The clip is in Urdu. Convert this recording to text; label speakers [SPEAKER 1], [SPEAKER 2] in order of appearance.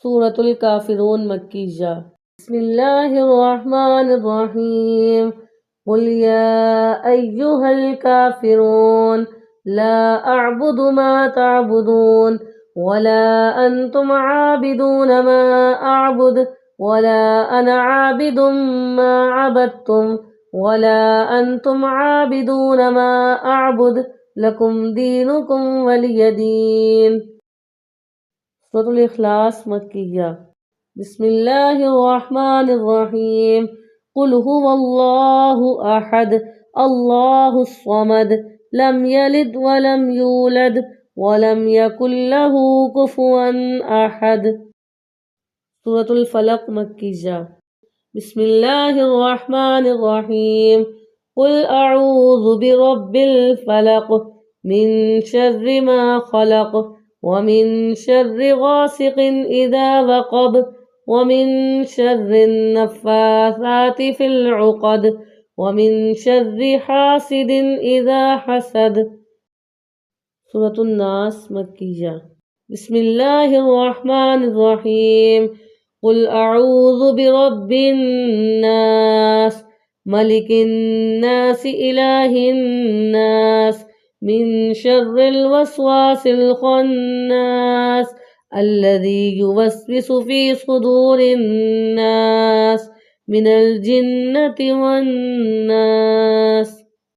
[SPEAKER 1] سورة الكافرون مکیہ۔ بسم اللہ الرحمن الرحیم۔ قل یا ایہا الکافرون لا اعبد ما تعبدون ولا انتم عابدون ما اعبد ولا انا عابد ما عبدتم ولا انتم عابدون ما اعبد لکم دینکم ولی دین۔ سورة الاخلاص مکیہ۔ بسم اللہ الرحمن الرحیم۔ قل هو اللہ احد اللہ الصمد لم یلد ولم یولد ولم یکن له کفوا احد۔ سورة الفلق مکیہ۔ بسم اللہ الرحمن الرحیم۔ قل اعوذ برب الفلق من شر ما خلق ومن شر غاسق اذا وقب ومن شر النفاثات في العقد ومن شر حاسد اذا حسد۔ سورة الناس مکیہ۔ بسم اللہ الرحمن الرحیم۔ قل اعوذ برب الناس ملک الناس الہ الناس من شر الوسواس الخناس الذي يوسوس في صدور الناس من الجنة والناس۔